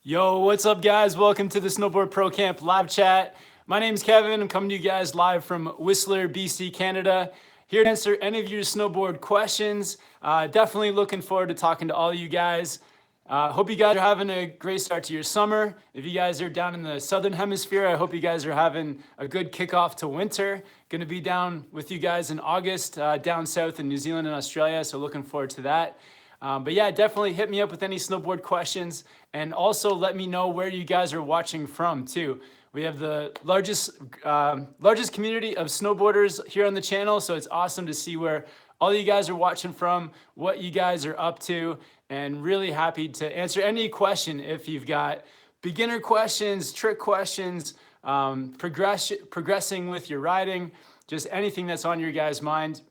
Yo, what's up, guys? Welcome to the Snowboard Pro Camp live chat. My name's Kevin. I'm coming to you guys live from Whistler, BC, Canada. Here to answer any of your snowboard questions. Definitely looking forward to talking to all of you guys. Hope you guys are having a great start to your summer. If you guys are down in the southern hemisphere, I hope you guys are having a good kickoff to winter. Going to be down with you guys in August, down south in New Zealand and Australia, so looking forward to that. But yeah, definitely hit me up with any snowboard questions, and also let me know where you guys are watching from too. We have the largest community of snowboarders here on the channel, so it's awesome to see where all you guys are watching from, what you guys are up to, and really happy to answer any question if you've got beginner questions, trick questions, progressing with your riding, just anything that's on your guys' mind.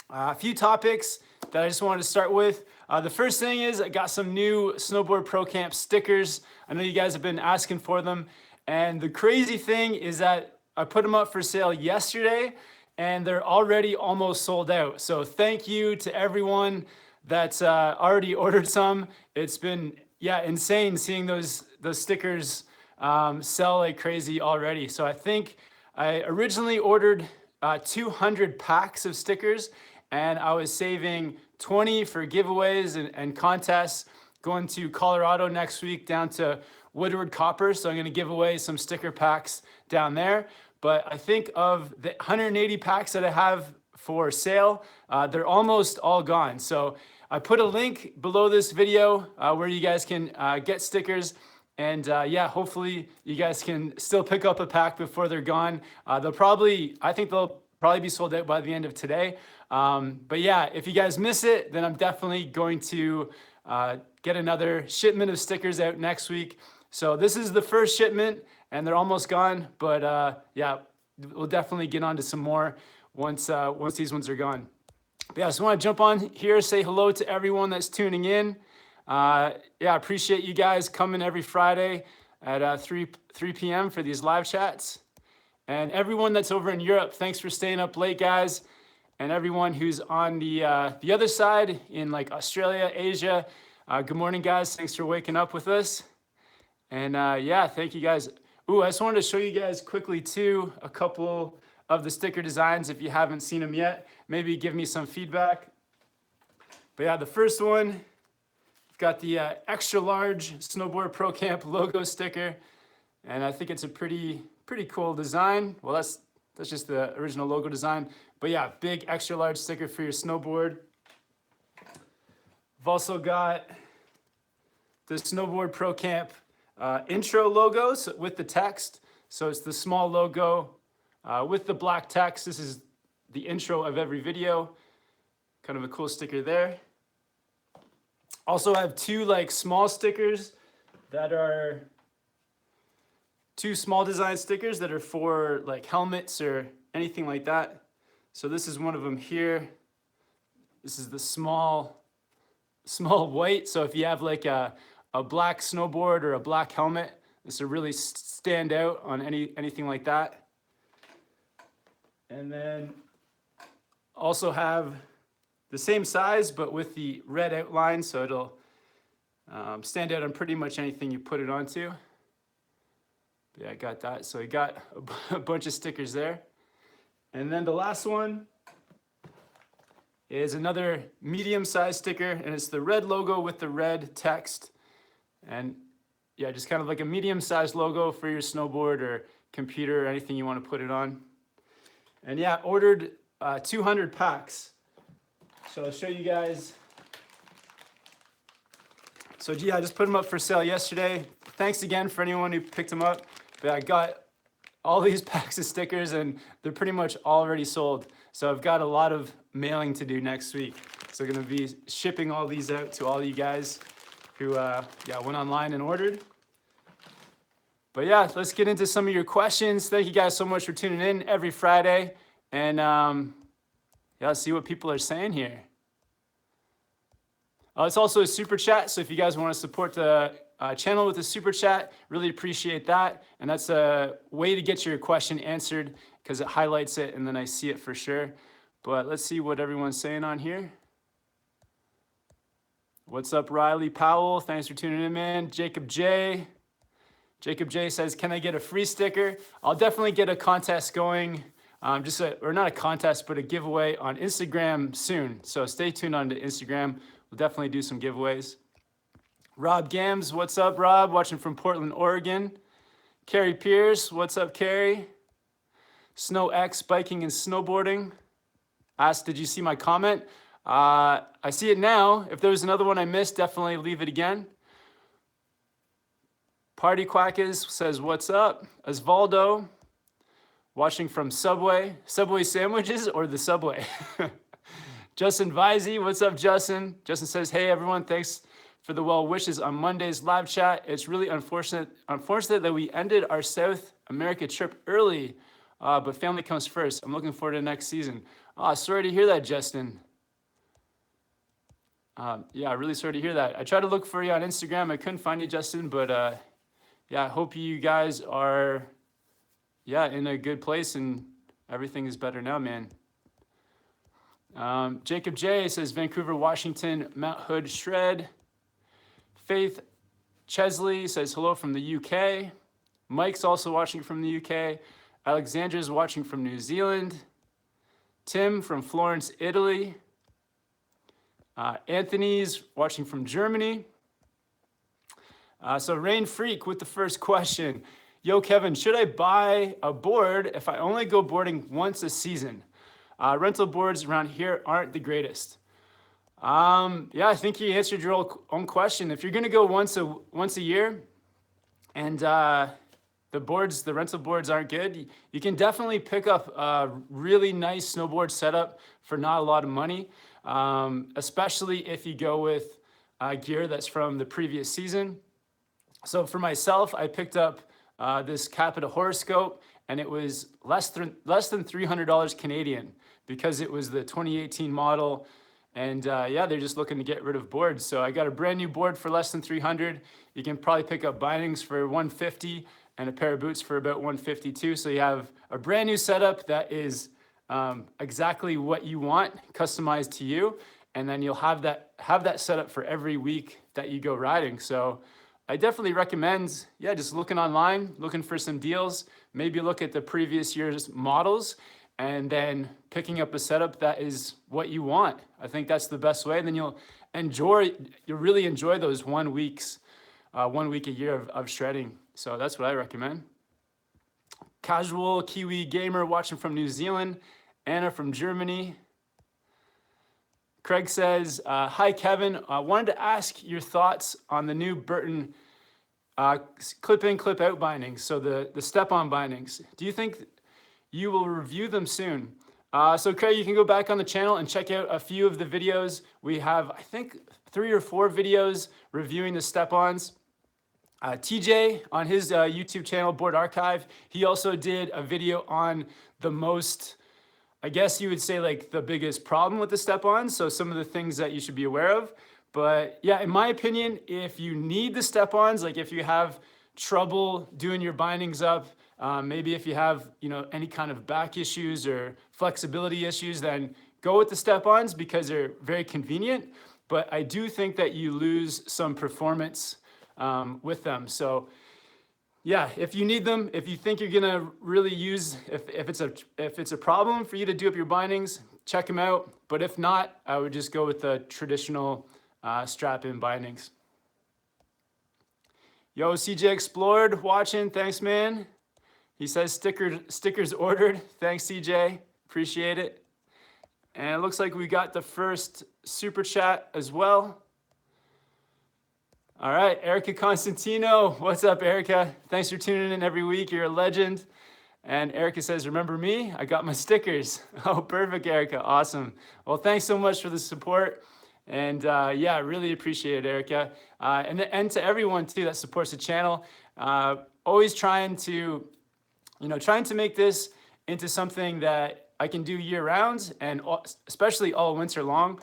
A few topics that I just wanted to start with. The first thing is I got some new Snowboard Pro Camp stickers. I know you guys have been asking for them. And the crazy thing is that I put them up for sale yesterday and they're already almost sold out. So thank you to everyone that's already ordered some. It's been, insane seeing those stickers sell like crazy already. So I think I originally ordered 200 packs of stickers, and I was saving 20 for giveaways and contests. Going to Colorado next week down to Woodward Copper, so I'm gonna give away some sticker packs down there. But I think of the 180 packs that I have for sale, they're almost all gone. So I put a link below this video where you guys can get stickers. And hopefully you guys can still pick up a pack before they're gone. I think they'll probably be sold out by the end of today. But yeah, if you guys miss it, then I'm definitely going to get another shipment of stickers out next week. So this is the first shipment and they're almost gone, but we'll definitely get on to some more once these ones are gone. But yeah, I just want to jump on here, say hello to everyone that's tuning in. I appreciate you guys coming every Friday at 3 p.m. for these live chats. And everyone that's over in Europe, thanks for staying up late, guys. And everyone who's on the other side in like Australia, Asia, good morning, guys. Thanks for waking up with us. And thank you guys. Ooh, I just wanted to show you guys quickly too a couple of the sticker designs if you haven't seen them yet. Maybe give me some feedback. But yeah, the first one, we've got the extra large Snowboard Pro Camp logo sticker. And I think it's a pretty cool design. Well, that's just the original logo design. But yeah, big extra large sticker for your snowboard. We've also got the Snowboard Pro Camp intro logos with the text. So it's the small logo with the black text. This is the intro of every video. Kind of a cool sticker there. Also, I have two like small stickers that are two small design stickers that are for like helmets or anything like that. So this is one of them here. This is the small white. So if you have like a black snowboard or a black helmet, this will really stand out on anything like that. And then also have the same size, but with the red outline. So it'll stand out on pretty much anything you put it onto. Yeah, I got that. So I got a bunch of stickers there. And then the last one is another medium-sized sticker, and it's the red logo with the red text. And yeah, just kind of like a medium-sized logo for your snowboard or computer or anything you want to put it on. And yeah, ordered 200 packs. So I'll show you guys. So yeah, I just put them up for sale yesterday. Thanks again for anyone who picked them up. But I got all these packs of stickers and they're pretty much already sold. So I've got a lot of mailing to do next week. So I'm gonna be shipping all these out to all you guys who went online and ordered. But yeah, let's get into some of your questions. Thank you guys so much for tuning in every Friday. And let's see what people are saying here. It's also a super chat, so if you guys want to support the channel with a super chat, really appreciate that. And that's a way to get your question answered because it highlights it and then I see it for sure. But let's see what everyone's saying on here. What's up, Riley Powell? Thanks for tuning in, man. Jacob J. Jacob J says, can I get a free sticker? I'll definitely get a contest going. Or not a contest, but a giveaway on Instagram soon. So stay tuned on to Instagram. We'll definitely do some giveaways. Rob Gams, what's up, Rob? Watching from Portland, Oregon. Carrie Pierce, what's up, Carrie? Snow X, biking and snowboarding. Asked, did you see my comment? I see it now. If there was another one I missed, definitely leave it again. Party Quackers says, what's up? Osvaldo, watching from Subway. Subway sandwiches or the Subway? Justin Visey, what's up, Justin? Justin says, hey, everyone, thanks for the well wishes on Monday's live chat. It's really unfortunate that we ended our South America trip early, but family comes first. I'm looking forward to next season. Oh, sorry to hear that, Justin. Yeah, really sorry to hear that. I tried to look for you on Instagram. I couldn't find you, Justin, but yeah, I hope you guys are, in a good place and everything is better now, man. Jacob J says, Vancouver, Washington, Mount Hood, Shred. Faith Chesley says, hello from the UK. Mike's also watching from the UK. Alexandra's watching from New Zealand. Tim from Florence, Italy. Anthony's watching from Germany. So Rain Freak with the first question. Yo, Kevin, should I buy a board if I only go boarding once a season? Rental boards around here aren't the greatest. Yeah, I think you answered your own question. If you're gonna go once a year and the rental boards aren't good, you can definitely pick up a really nice snowboard setup for not a lot of money, especially if you go with gear that's from the previous season. So for myself, I picked up this Capita horoscope, and it was less than $300 Canadian because it was the 2018 model. And yeah, they're just looking to get rid of boards. So I got a brand new board for less than 300. You can probably pick up bindings for 150 and a pair of boots for about 152. So you have a brand new setup that is exactly what you want, customized to you. And then you'll have that setup for every week that you go riding. So I definitely recommend, just looking online, looking for some deals, maybe look at the previous year's models and then picking up a setup that is what you want. I think that's the best way. And then you'll really enjoy those 1 week a year of shredding. So that's what I recommend. Casual Kiwi Gamer watching from New Zealand. Anna from Germany. Craig says, hi, Kevin. I wanted to ask your thoughts on the new Burton clip-in, clip-out bindings, so the step-on bindings. Do you think you will review them soon? So Craig, you can go back on the channel and check out a few of the videos. We have, I think, 3 or 4 videos reviewing the step-ons. TJ on his YouTube channel, Board Archive, he also did a video on the most, I guess you would say, like the biggest problem with the step-ons. So some of the things that you should be aware of. But yeah, in my opinion, if you need the step-ons, like if you have trouble doing your bindings up, maybe if you have, any kind of back issues or flexibility issues, then go with the step-ons because they're very convenient. But I do think that you lose some performance with them. So yeah, if you need them, if you think you're gonna really use, if it's a problem for you to do up your bindings, check them out. But if not, I would just go with the traditional strap-in bindings. Yo, CJ Explored watching, thanks, man. He says stickers ordered. Thanks, CJ, appreciate it. And it looks like we got the first super chat as well. All right, Erica Constantino. What's up, Erica? Thanks for tuning in every week. You're a legend. And Erica says, remember me? I got my stickers. Oh, perfect, Erica. Awesome. Well, thanks so much for the support. And yeah, I really appreciate it, Erica. And to everyone, too, that supports the channel. Always trying to make this into something that I can do year-round and especially all winter long.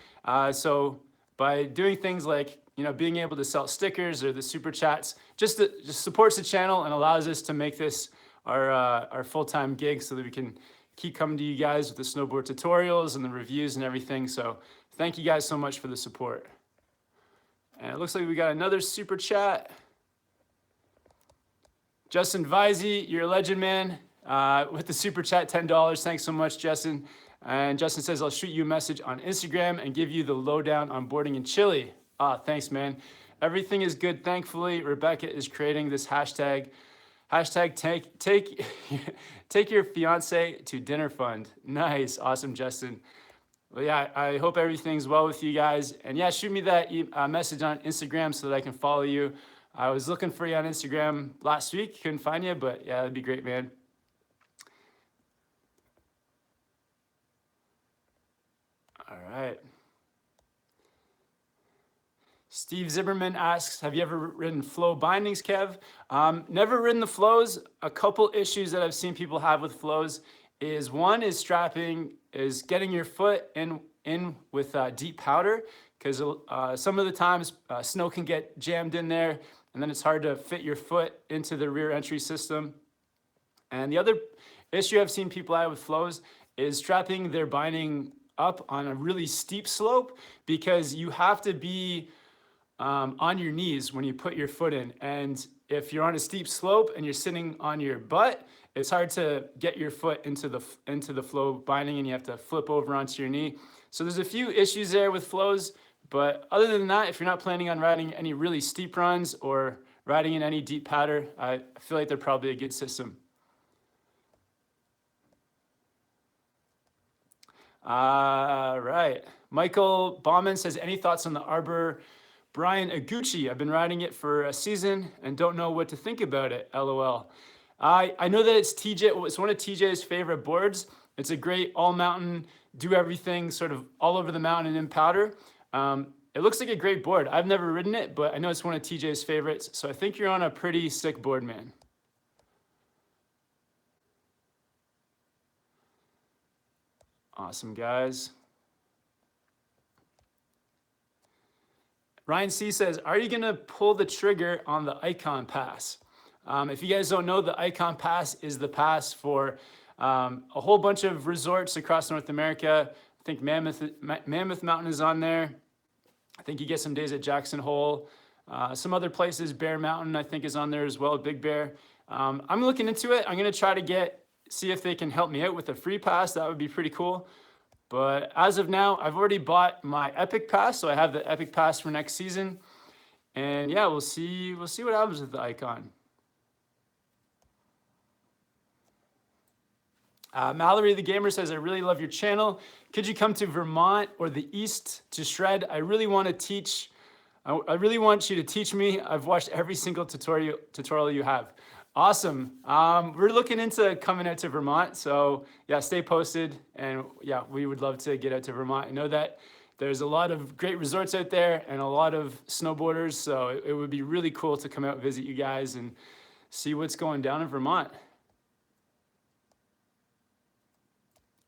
So by doing things like being able to sell stickers or the super chats, just supports the channel and allows us to make this our full-time gig so that we can keep coming to you guys with the snowboard tutorials and the reviews and everything. So thank you guys so much for the support. And it looks like we got another super chat. Justin Visey, you're a legend, man. With the super chat, $10. Thanks so much, Justin. And Justin says, I'll shoot you a message on Instagram and give you the lowdown on boarding in Chile. Thanks, man. Everything is good, thankfully. Rebecca is creating this hashtag take your fiance to dinner fund. Nice, awesome, Justin. Well, yeah, I hope everything's well with you guys. And yeah, shoot me that message on Instagram so that I can follow you. I was looking for you on Instagram last week, couldn't find you, but yeah, that'd be great, man. All right. Steve Zimmerman asks, have you ever ridden flow bindings, Kev? Never ridden the flows. A couple issues that I've seen people have with flows is one is strapping, is getting your foot in with deep powder, because some of the times snow can get jammed in there, and then it's hard to fit your foot into the rear entry system. And the other issue I've seen people have with flows is strapping their binding up on a really steep slope, because you have to be on your knees when you put your foot in. And if you're on a steep slope and you're sitting on your butt, it's hard to get your foot into the flow binding, and you have to flip over onto your knee. So there's a few issues there with flows, but other than that, if you're not planning on riding any really steep runs or riding in any deep powder, I feel like they're probably a good system. Right. Michael Bauman says, any thoughts on the Arbor Brian Aguchi? I've been riding it for a season and don't know what to think about it, LOL. I know that it's one of TJ's favorite boards. It's a great all mountain, do everything sort of all over the mountain in powder. It looks like a great board. I've never ridden it, but I know it's one of TJ's favorites. So I think you're on a pretty sick board, man. Awesome, guys. Ryan C says, are you gonna pull the trigger on the Icon Pass? If you guys don't know, the Icon Pass is the pass for a whole bunch of resorts across North America. I think Mammoth Mountain is on there. I think you get some days at Jackson Hole. Some other places, Bear Mountain, I think is on there as well, Big Bear. I'm looking into it. I'm gonna try to see if they can help me out with a free pass. That would be pretty cool. But as of now, I've already bought my Epic Pass, so I have the Epic Pass for next season. And yeah, we'll see what happens with the Icon. Mallory the Gamer says, I really love your channel. Could you come to Vermont or the East to shred? I really want you to teach me. I've watched every single tutorial you have. Awesome. We're looking into coming out to Vermont. So yeah, stay posted. And yeah, we would love to get out to Vermont. I know that there's a lot of great resorts out there and a lot of snowboarders. So it would be really cool to come out and visit you guys and see what's going down in Vermont.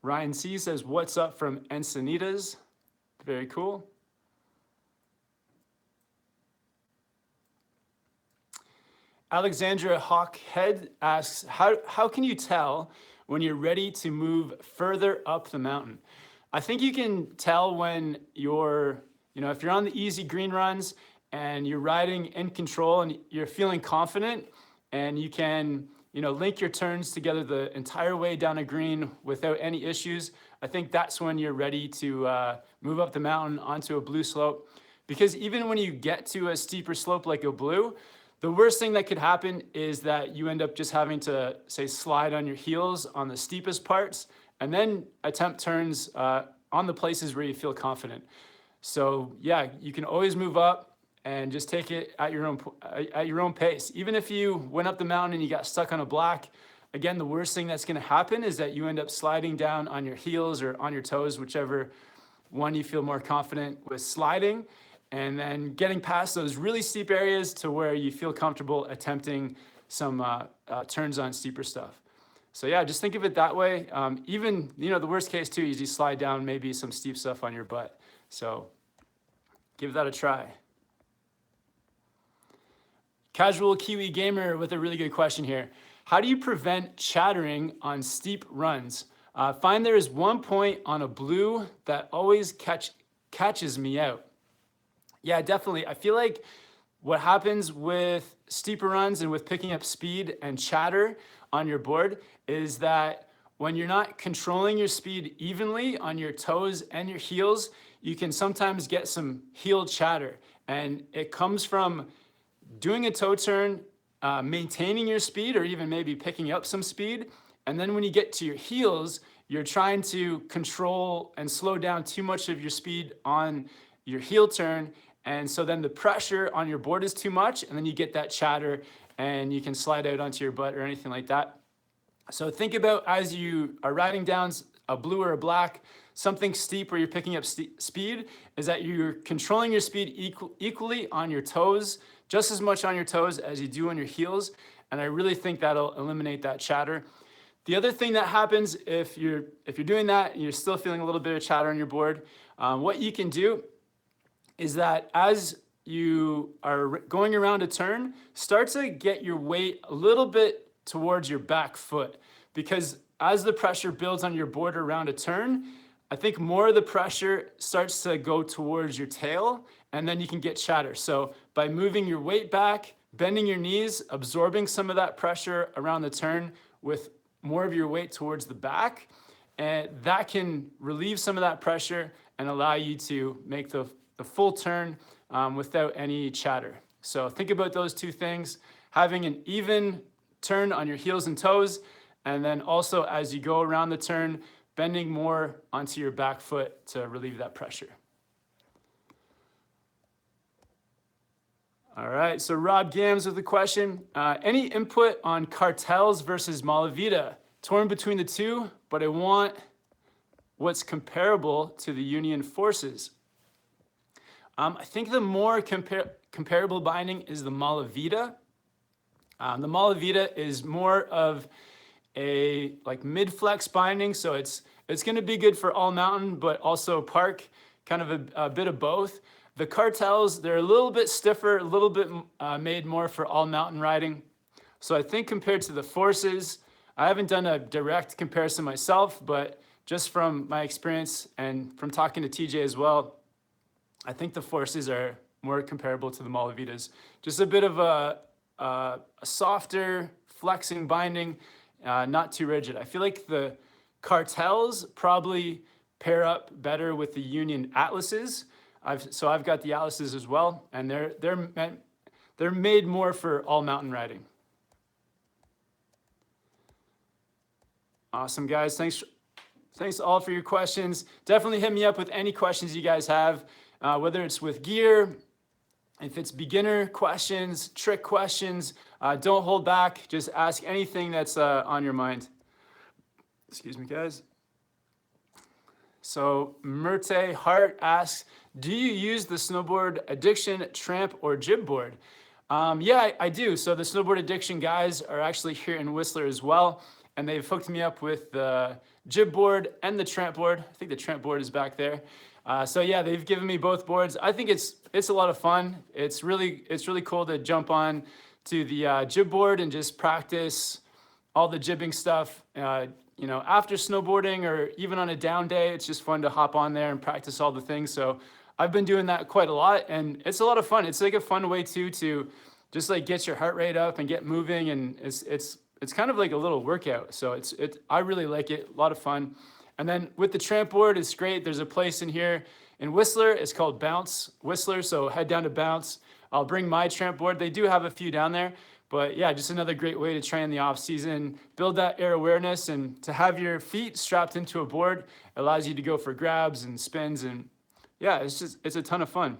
Ryan C says, what's up from Encinitas? Very cool. Alexandra Hawkhead asks, how can you tell when you're ready to move further up the mountain? I think you can tell when if you're on the easy green runs and you're riding in control and you're feeling confident and you can, link your turns together the entire way down a green without any issues. I think that's when you're ready to move up the mountain onto a blue slope. Because even when you get to a steeper slope like a blue, the worst thing that could happen is that you end up just having to, say, slide on your heels on the steepest parts and then attempt turns on the places where you feel confident. So yeah, you can always move up and just take it at your own pace. Even if you went up the mountain and you got stuck on a black, again, the worst thing that's gonna happen is that you end up sliding down on your heels or on your toes, whichever one you feel more confident with sliding, and then getting past those really steep areas to where you feel comfortable attempting some turns on steeper stuff. So yeah, just think of it that way. Even, the worst case too is you slide down maybe some steep stuff on your butt. So give that a try. Casual Kiwi Gamer with a really good question here. How do you prevent chattering on steep runs? Find there is one point on a blue that always catches me out. Yeah, definitely. I feel like what happens with steeper runs and with picking up speed and chatter on your board is that when you're not controlling your speed evenly on your toes and your heels, you can sometimes get some heel chatter. And it comes from doing a toe turn, maintaining your speed, or even maybe picking up some speed. And then when you get to your heels, you're trying to control and slow down too much of your speed on your heel turn. And so then the pressure on your board is too much, and then you get that chatter and you can slide out onto your butt or anything like that. So think about as you are riding down a blue or a black, something steep where you're picking up speed, is that you're controlling your speed equally on your toes, just as much on your toes as you do on your heels. And I really think that'll eliminate that chatter. The other thing that happens if you're doing that and you're still feeling a little bit of chatter on your board, what you can do is that as you are going around a turn, start to get your weight a little bit towards your back foot, because as the pressure builds on your board around a turn, I think more of the pressure starts to go towards your tail, and then you can get chatter. So by moving your weight back, bending your knees, absorbing some of that pressure around the turn with more of your weight towards the back, and that can relieve some of that pressure and allow you to make the full turn without any chatter. So think about those two things, having an even turn on your heels and toes, and then also as you go around the turn, bending more onto your back foot to relieve that pressure. All right, so Rob Gams with a question. Any input on cartels versus Malavita? Torn between the two, but I want what's comparable to the Union forces. I think the more comparable binding is the Malavita. The Malavita is more of a like mid-flex binding, so it's going to be good for all mountain, but also park, kind of a bit of both. The cartels, they're a little bit stiffer, a little bit made more for all mountain riding. So I think compared to the forces, I haven't done a direct comparison myself, but just from my experience and from talking to TJ as well, I think the forces are more comparable to the Malavitas. Just a bit of a softer flexing binding, not too rigid. I feel like the cartels probably pair up better with the Union Atlases. So I've got the Atlases as well, and they're made more for all mountain riding. Awesome, guys. Thanks all for your questions. Definitely hit me up with any questions you guys have, whether it's with gear, if it's beginner questions, trick questions. Don't hold back. Just ask anything that's on your mind. Excuse me, guys. So Murte Hart asks, do you use the Snowboard Addiction Tramp or Jib board? Yeah, I do. So the Snowboard Addiction guys are actually here in Whistler as well, and they've hooked me up with the Jib board and the Tramp board. I think the Tramp board is back there. So yeah, they've given me both boards. I think it's a lot of fun. It's really cool to jump on to the Jib board and just practice all the jibbing stuff. You know, after snowboarding or even on a down day, it's just fun to hop on there and practice all the things. So I've been doing that quite a lot, and it's a lot of fun. It's like a fun way too to just like get your heart rate up and get moving, and it's kind of like a little workout. So I really like it. A lot of fun. And then with the Tramp board, it's great. There's a place in here in Whistler. It's called Bounce Whistler. So head down to Bounce. I'll bring my Tramp board. They do have a few down there. But yeah, just another great way to train the off season, build that air awareness, and to have your feet strapped into a board allows you to go for grabs and spins. And yeah, it's a ton of fun.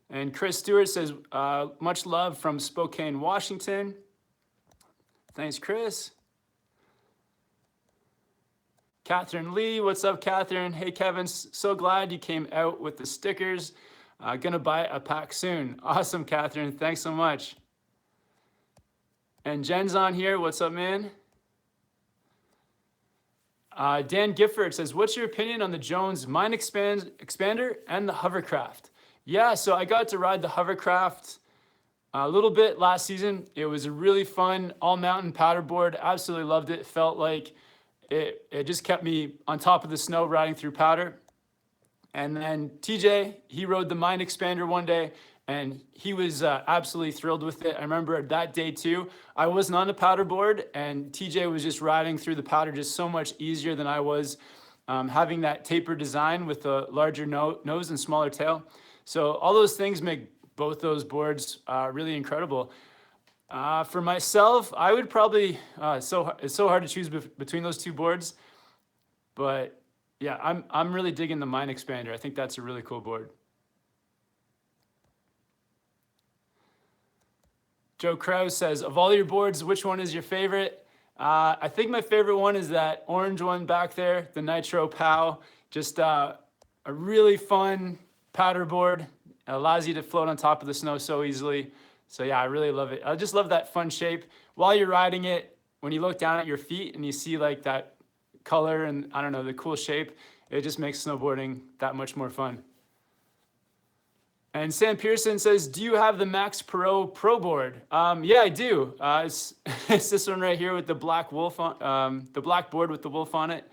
And Chris Stewart says, much love from Spokane, Washington. Thanks, Chris. Catherine Lee, what's up, Catherine? Hey, Kevin, so glad you came out with the stickers. Gonna buy a pack soon. Awesome, Catherine, thanks so much. And Jen's on here, what's up, man? Dan Gifford says, what's your opinion on the Jones Mine Expander and the Hovercraft? Yeah, so I got to ride the Hovercraft a little bit last season. It was a really fun all-mountain paddleboard. Absolutely loved it. Felt like it just kept me on top of the snow riding through powder. And then TJ, he rode the Mind Expander one day, and he was absolutely thrilled with it. I remember that day too, I wasn't on the powder board, and TJ was just riding through the powder just so much easier than I was, having that taper design with a larger nose and smaller tail. So all those things make both those boards really incredible. For myself, I would probably, it's so hard to choose between those two boards, but yeah, I'm really digging the Mind Expander. I think that's a really cool board. Joe Krause says, of all your boards, which one is your favorite? I think my favorite one is that orange one back there, the Nitro POW. Just a really fun powder board. It allows you to float on top of the snow so easily. So yeah, I really love it. I just love that fun shape. While you're riding it, when you look down at your feet and you see like that color and I don't know, the cool shape, it just makes snowboarding that much more fun. And Sam Pearson says, do you have the Max Pro board? Yeah, I do. It's this one right here with the black wolf on, the black board with the wolf on it.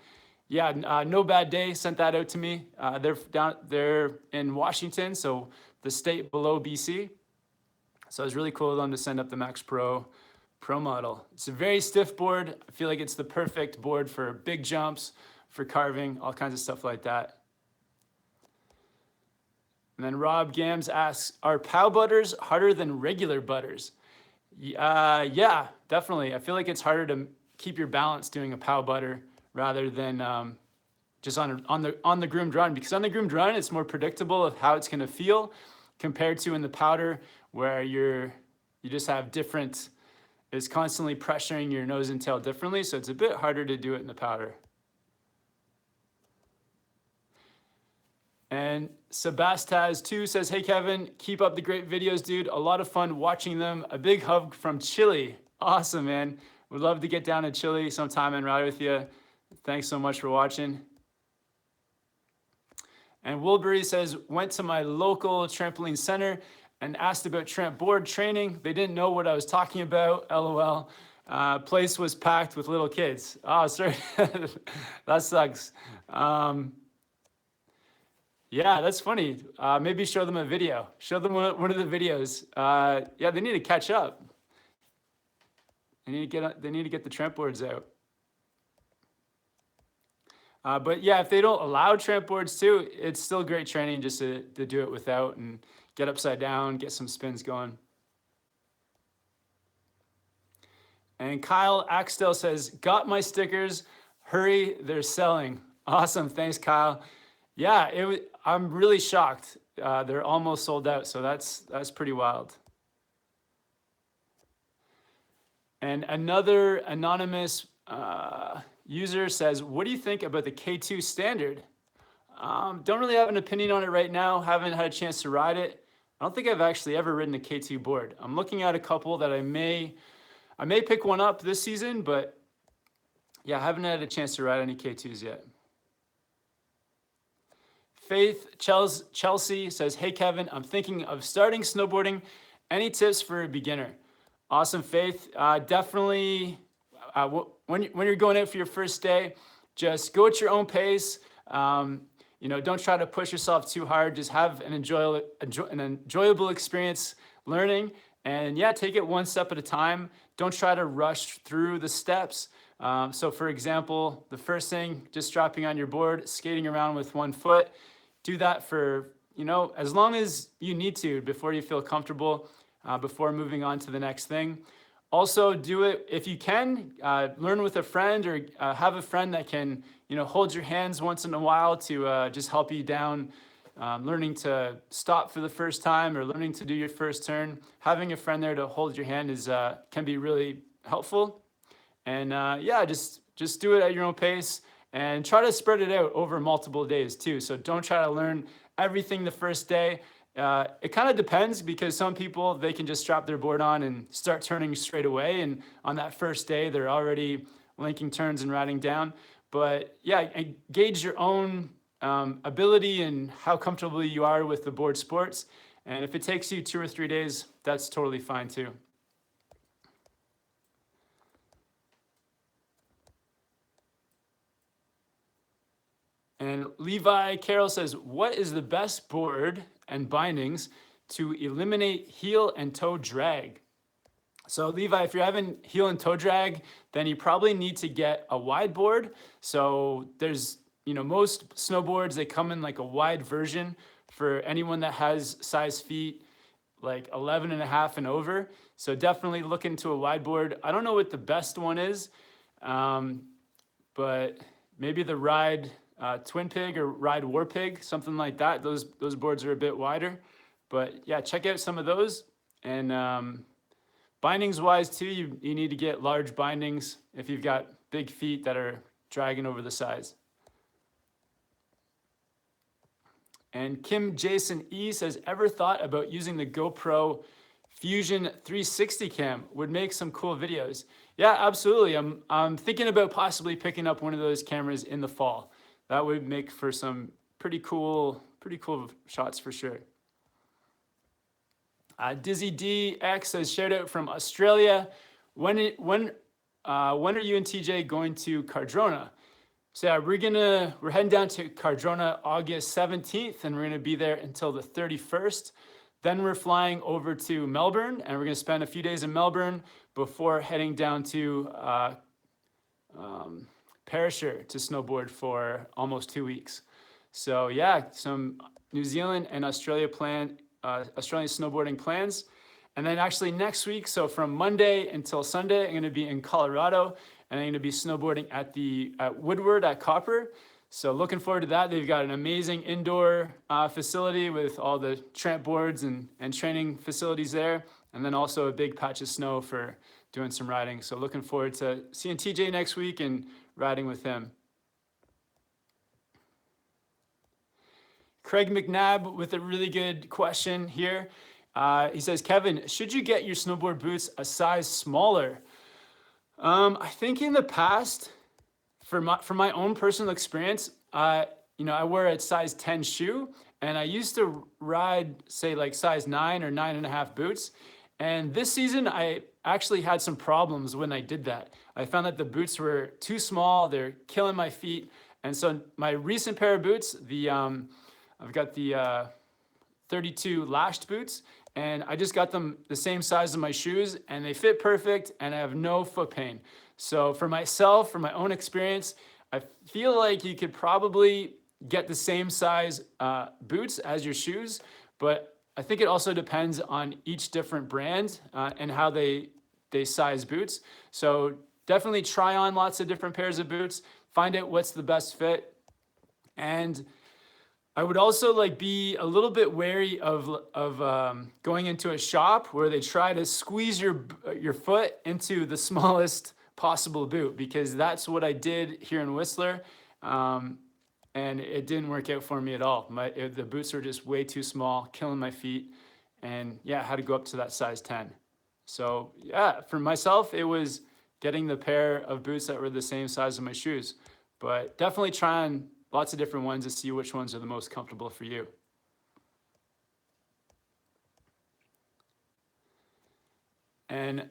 Yeah, No Bad Day sent that out to me. They're in Washington, so the state below BC. So it was really cool of them to send up the Max Pro model. It's a very stiff board. I feel like it's the perfect board for big jumps, for carving, all kinds of stuff like that. And then Rob Gams asks, are POW butters harder than regular butters? Yeah, definitely. I feel like it's harder to keep your balance doing a POW butter rather than just on the groomed run, because on the groomed run, it's more predictable of how it's gonna feel compared to in the powder where you just have different, it's constantly pressuring your nose and tail differently. So it's a bit harder to do it in the powder. And Sebastaz too says, hey Kevin, keep up the great videos, dude. A lot of fun watching them. A big hug from Chile. Awesome, man. Would love to get down to Chile sometime and ride with you. Thanks so much for watching. And Wilbury says, went to my local trampoline center and asked about Tramp board training. They didn't know what I was talking about, LOL. Place was packed with little kids. Oh, sorry, that sucks. Yeah, that's funny. Maybe show them a video. Show them one of the videos. Yeah, they need to catch up. They need to get the Tramp boards out. But yeah, if they don't allow Tramp boards too, it's still great training just to do it without and get upside down, get some spins going. And Kyle Axtell says, got my stickers, hurry, they're selling. Awesome, thanks Kyle. Yeah, I'm really shocked. They're almost sold out, so that's pretty wild. And another anonymous user says, what do you think about the K2 standard? Don't really have an opinion on it right now. Haven't had a chance to ride it. I don't think I've actually ever ridden a K2 board. I'm looking at a couple that I may pick one up this season, but yeah, I haven't had a chance to ride any K2s yet. Faith Chelsea says, hey Kevin, I'm thinking of starting snowboarding. Any tips for a beginner? Awesome, Faith. Definitely, when you're going out for your first day, just go at your own pace. You know, don't try to push yourself too hard. Just have an enjoyable experience learning. And yeah, take it one step at a time. Don't try to rush through the steps. So for example, the first thing, just strapping on your board, skating around with one foot. Do that for, you know, as long as you need to before you feel comfortable, before moving on to the next thing. Also do it, if you can, learn with a friend or have a friend that can, you know, hold your hands once in a while to just help you down, learning to stop for the first time or learning to do your first turn. Having a friend there to hold your hand can be really helpful. And yeah, just do it at your own pace and try to spread it out over multiple days too. So don't try to learn everything the first day. It kind of depends because some people, they can just strap their board on and start turning straight away. And on that first day, they're already linking turns and riding down. But yeah, gauge your own ability and how comfortable you are with the board sports. And if it takes you 2 or 3 days, that's totally fine too. And Levi Carroll says, what is the best board and bindings to eliminate heel and toe drag? So Levi, if you're having heel and toe drag, then you probably need to get a wide board. So there's, most snowboards, they come in like a wide version for anyone that has size feet like 11 and a half and over. So definitely look into a wide board. I don't know what the best one is, but maybe the Ride Twin Pig or Ride War Pig, something like that. Those boards are a bit wider. But yeah, check out some of those. And bindings wise too, you need to get large bindings if you've got big feet that are dragging over the sides. And Kim Jason E says, ever thought about using the GoPro Fusion 360 cam? Would make some cool videos. Yeah, absolutely. I'm thinking about possibly picking up one of those cameras in the fall. That would make for some pretty cool shots for sure. Dizzy DX says, shout out from Australia. When are you and TJ going to Cardrona? So yeah, we're heading down to Cardrona August 17th, and we're gonna be there until the 31st. Then we're flying over to Melbourne, and we're gonna spend a few days in Melbourne before heading down to Perisher to snowboard for almost 2 weeks. So yeah, some New Zealand and Australian snowboarding plans. And then actually next week, so from Monday until Sunday, I'm gonna be in Colorado, and I'm gonna be snowboarding at Woodward at Copper. So looking forward to that. They've got an amazing indoor facility with all the Tramp boards and training facilities there. And then also a big patch of snow for doing some riding. So looking forward to seeing TJ next week and riding with him. Craig McNabb with a really good question here. He says, Kevin, should you get your snowboard boots a size smaller? I think in the past, for my own personal experience, I wear a size 10 shoe, and I used to ride, say, like size 9 or 9.5 boots. And this season, I actually had some problems when I did that. I found that the boots were too small, they're killing my feet. And so my recent pair of boots, I've got the 32 lashed boots, and I just got them the same size as my shoes, and they fit perfect, and I have no foot pain. So for myself, from my own experience, I feel like you could probably get the same size boots as your shoes, but I think it also depends on each different brand and how they size boots. So definitely try on lots of different pairs of boots, find out what's the best fit. And I would also be a little bit wary of going into a shop where they try to squeeze your foot into the smallest possible boot, because that's what I did here in Whistler, and it didn't work out for me at all. The boots were just way too small, killing my feet, and yeah, I had to go up to that size 10. So yeah, for myself, it was getting the pair of boots that were the same size as my shoes, but definitely try on lots of different ones to see which ones are the most comfortable for you. And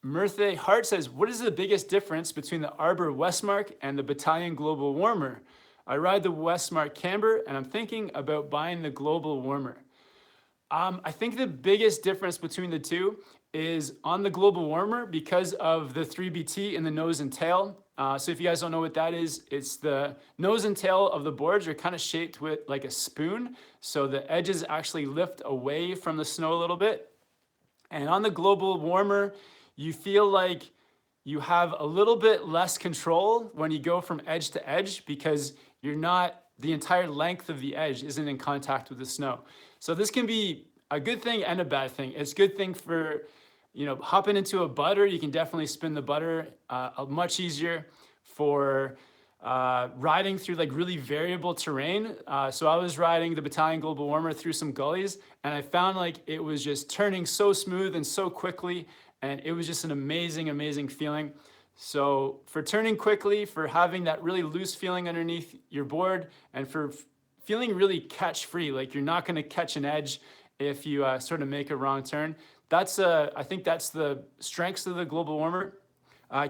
Mirthe Hart says, what is the biggest difference between the Arbor Westmark and the Battaleon Global Warmer? I ride the Westmark Camber, and I'm thinking about buying the Global Warmer. I think the biggest difference between the two is on the Global Warmer, because of the 3BT in the nose and tail. So if you guys don't know what that is, it's the nose and tail of the boards are kind of shaped with like a spoon. So the edges actually lift away from the snow a little bit. And on the Global Warmer, you feel like you have a little bit less control when you go from edge to edge, because the entire length of the edge isn't in contact with the snow. So this can be a good thing and a bad thing. It's a good thing for hopping into a butter. You can definitely spin the butter much easier for riding through really variable terrain. So I was riding the Battaleon Global Warmer through some gullies, and I found it was just turning so smooth and so quickly, and it was just an amazing, amazing feeling. So for turning quickly, for having that really loose feeling underneath your board, and for feeling really catch free, like you're not gonna catch an edge if you sort of make a wrong turn. I think that's the strengths of the Global Warmer.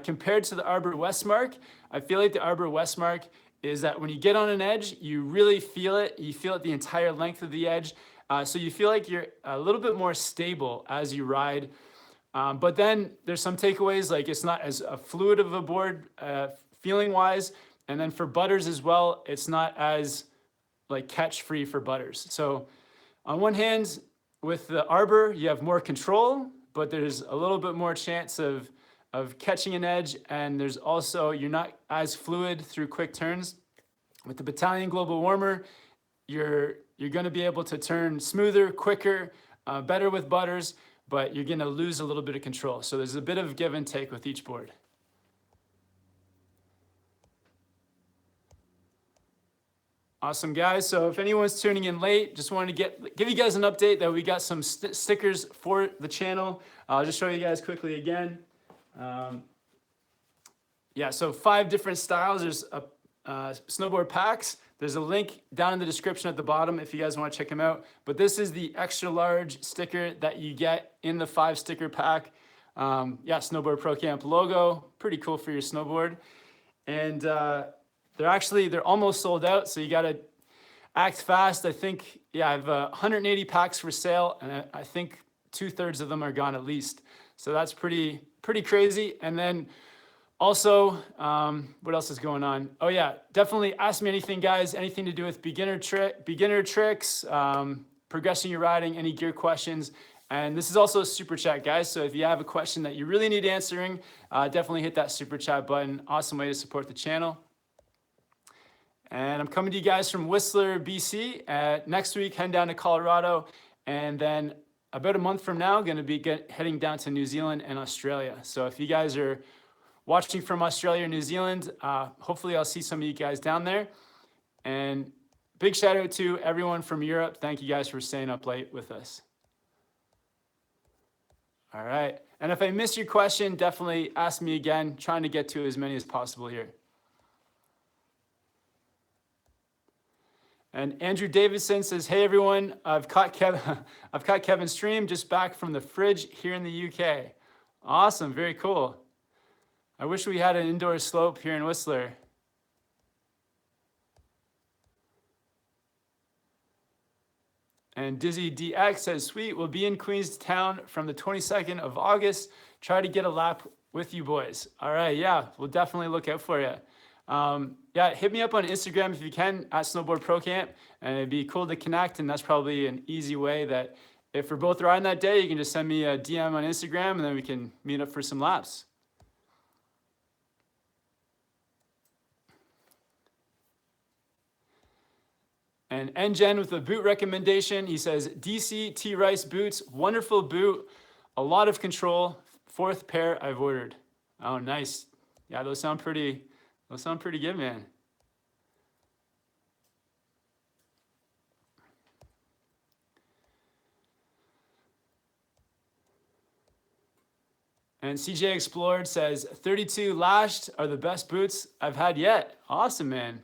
Compared to the Arbor Westmark, I feel like the Arbor Westmark is that when you get on an edge, you really feel it. You feel it the entire length of the edge. So you feel like you're a little bit more stable as you ride. But then there's some takeaways, like it's not as fluid of a board feeling wise. And then for butters as well, it's not as like catch free for butters. So on one hand, with the Arbor, you have more control, but there's a little bit more chance of catching an edge. And there's also, you're not as fluid through quick turns. With the Battaleon Global Warmer, you're gonna be able to turn smoother, quicker, better with butters, but you're gonna lose a little bit of control. So there's a bit of give and take with each board. Awesome, guys. So if anyone's tuning in late, just wanted to give you guys an update that we got some stickers for the channel. I'll just show you guys quickly again. Yeah, so 5 different styles. There's snowboard packs. There's a link down in the description at the bottom if you guys want to check them out. But this is the extra large sticker that you get in the 5 sticker pack. Yeah, SnowboardProCamp logo. Pretty cool for your snowboard. And they're almost sold out, so you got to act fast. I think, yeah, I have 180 packs for sale, and I think 2/3 of them are gone at least. So that's pretty crazy. And then also, what else is going on? Oh yeah, definitely ask me anything, guys. Anything to do with beginner tricks, progressing your riding, any gear questions. And this is also a super chat, guys. So if you have a question that you really need answering, definitely hit that super chat button. Awesome way to support the channel. And I'm coming to you guys from Whistler, BC. Next week, heading down to Colorado. And then about a month from now, going to be heading down to New Zealand and Australia. So if you guys are watching from Australia or New Zealand, hopefully I'll see some of you guys down there. And big shout out to everyone from Europe. Thank you guys for staying up late with us. All right. And if I missed your question, definitely ask me again. Trying to get to as many as possible here. And Andrew Davidson says, hey everyone, I've caught Kevin's stream just back from the fridge here in the UK. Awesome, very cool. I wish we had an indoor slope here in Whistler. And Dizzy DX says, sweet, we'll be in Queenstown from the 22nd of August. Try to get a lap with you boys. All right, yeah, we'll definitely look out for you. Yeah, hit me up on Instagram if you can, at SnowboardProCamp, and it'd be cool to connect. And that's probably an easy way that if we're both riding that day, you can just send me a DM on Instagram and then we can meet up for some laps. And NGen with a boot recommendation, he says, DC T Rice boots, wonderful boot, a lot of control, 4th pair I've ordered. Oh, nice. Yeah, those sound pretty good, man. And CJ Explored says, 32 lashed are the best boots I've had yet. Awesome, man.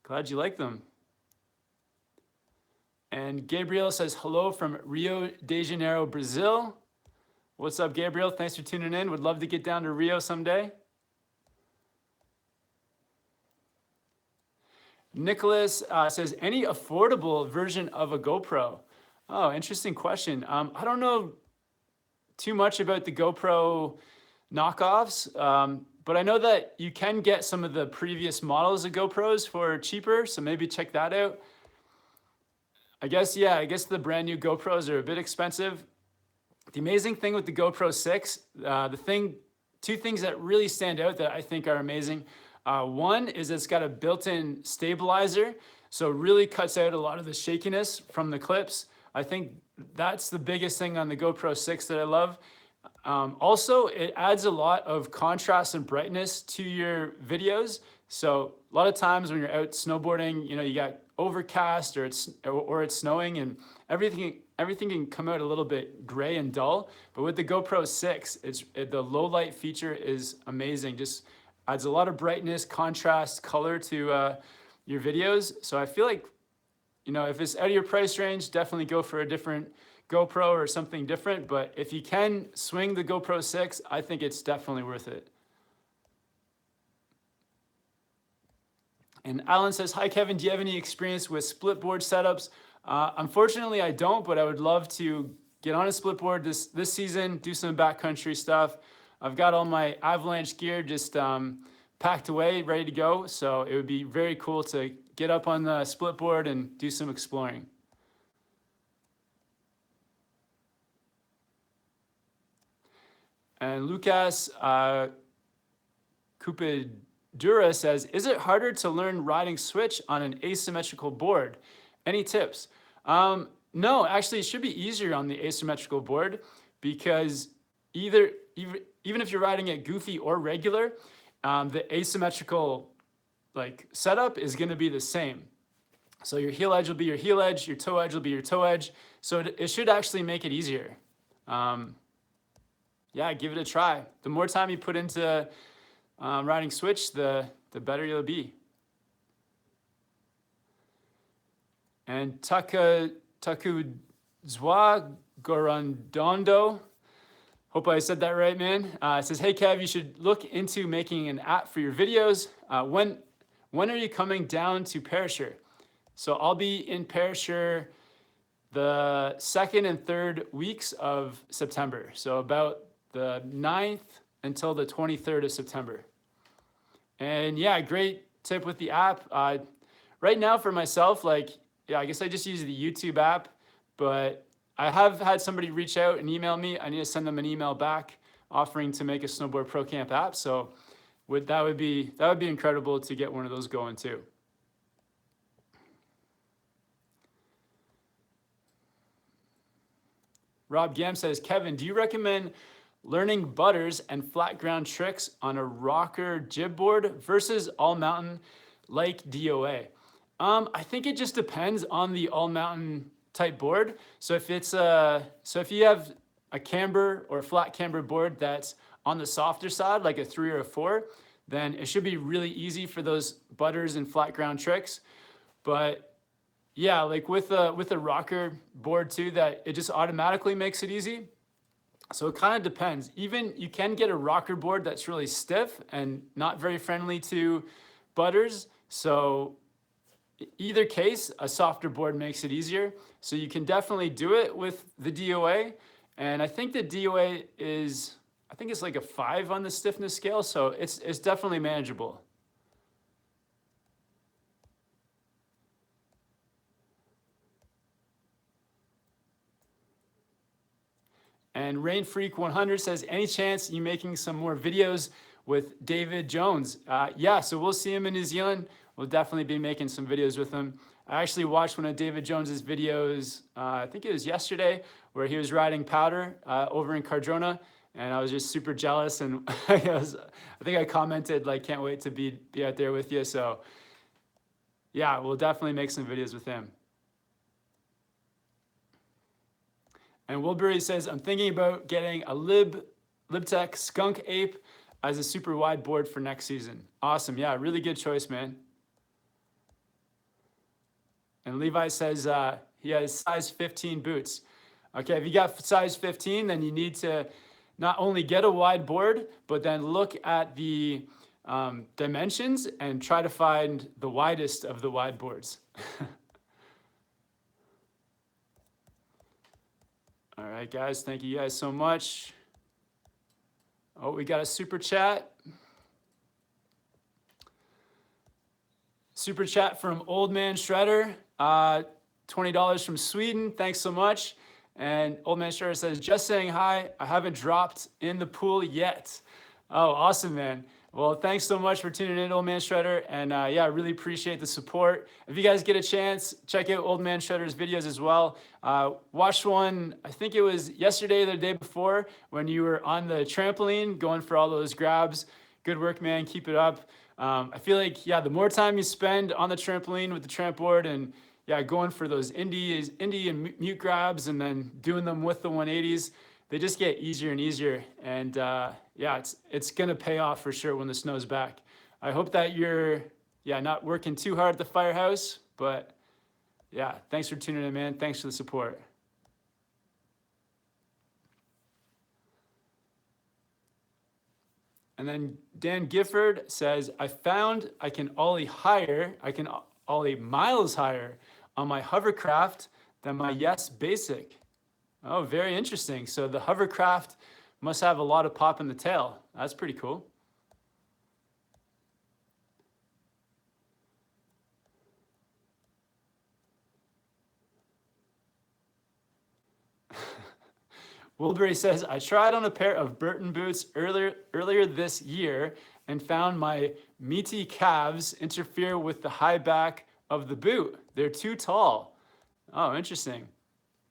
Glad you like them. And Gabriel says, hello from Rio de Janeiro, Brazil. What's up, Gabriel? Thanks for tuning in. Would love to get down to Rio someday. Nicholas says, any affordable version of a GoPro? Oh, interesting question. I don't know too much about the GoPro knockoffs, but I know that you can get some of the previous models of GoPros for cheaper, so maybe check that out. I guess the brand new GoPros are a bit expensive. The amazing thing with the GoPro 6, two things that really stand out that I think are amazing. One is it's got a built-in stabilizer, so it really cuts out a lot of the shakiness from the clips. I think that's the biggest thing on the GoPro 6 that I love. Also, it adds a lot of contrast and brightness to your videos. So a lot of times when you're out snowboarding, you got overcast or it's snowing and everything can come out a little bit gray and dull. But with the GoPro 6, the low light feature is amazing. Just adds a lot of brightness, contrast, color to your videos. So I feel like, if it's out of your price range, definitely go for a different GoPro or something different. But if you can swing the GoPro 6, I think it's definitely worth it. And Alan says, hi, Kevin, do you have any experience with Splitboard setups? Unfortunately, I don't, but I would love to get on a Splitboard this season, do some backcountry stuff. I've got all my avalanche gear just packed away, ready to go. So it would be very cool to get up on the Splitboard and do some exploring. And Lucas Cupadura says, is it harder to learn riding switch on an asymmetrical board? Any tips? No, actually it should be easier on the asymmetrical board because even if you're riding it goofy or regular, the asymmetrical setup is gonna be the same. So your heel edge will be your heel edge, your toe edge will be your toe edge. So it should actually make it easier. Yeah, give it a try. The more time you put into riding switch, the better you'll be. And Takuzwa Gorandondo, hope I said that right, man. It says, hey Kev, you should look into making an app for your videos. When are you coming down to Perisher? So I'll be in Perisher the 2nd and 3rd weeks of September. So about the 9th until the 23rd of September. And yeah, great tip with the app. Right now for myself, I guess I just use the YouTube app, but I have had somebody reach out and email me. I need to send them an email back offering to make a SnowboardProCamp app. So that would be incredible to get one of those going too. Rob Gam says, Kevin, do you recommend learning butters and flat ground tricks on a rocker jib board versus all mountain like DOA? I think it just depends on the all mountain type board. So if you have a camber or a flat camber board that's on the softer side, like a 3 or a 4, then it should be really easy for those butters and flat ground tricks. But yeah, with a rocker board too, that it just automatically makes it easy. So it kind of depends. Even you can get a rocker board that's really stiff and not very friendly to butters. So either case, a softer board makes it easier. So you can definitely do it with the DOA. And I think the DOA it's like a 5 on the stiffness scale. So it's definitely manageable. And Rain Freak 100 says, any chance you making some more videos with David Jones? Yeah, so we'll see him in New Zealand. We'll definitely be making some videos with him. I actually watched one of David Jones's videos, I think it was yesterday, where he was riding powder over in Cardrona, and I was just super jealous. And I think I commented, can't wait to be out there with you. So yeah, we'll definitely make some videos with him. And Wilbury says, I'm thinking about getting a Libtech Skunk Ape as a super wide board for next season. Awesome. Yeah, really good choice, man. And Levi says he has size 15 boots. Okay, if you got size 15, then you need to not only get a wide board, but then look at the dimensions and try to find the widest of the wide boards. All right, guys, thank you guys so much. Oh, we got a super chat. Super chat from Old Man Shredder, $20 from Sweden. Thanks so much. And Old Man Shredder says, just saying hi. I haven't dropped in the pool yet. Oh, awesome, man. Well, thanks so much for tuning in, Old Man Shredder. And yeah, I really appreciate the support. If you guys get a chance, check out Old Man Shredder's videos as well. Watched one, I think it was yesterday or the day before, when you were on the trampoline going for all those grabs. Good work, man. Keep it up. I feel like, yeah, the more time you spend on the trampoline with the tramp board and yeah, going for those indie and mute grabs and then doing them with the 180s, they just get easier and easier. And yeah, it's gonna pay off for sure when the snow's back. I hope that you're not working too hard at the firehouse, but yeah, thanks for tuning in, man. Thanks for the support. And then Dan Gifford says, I found I can ollie ollie miles higher on my hovercraft than my Yes Basic. Oh, very interesting. So the hovercraft must have a lot of pop in the tail. That's pretty cool. Wilbury says, I tried on a pair of Burton boots earlier this year and found my meaty calves interfere with the high back of the boot. They're too tall. Oh, interesting.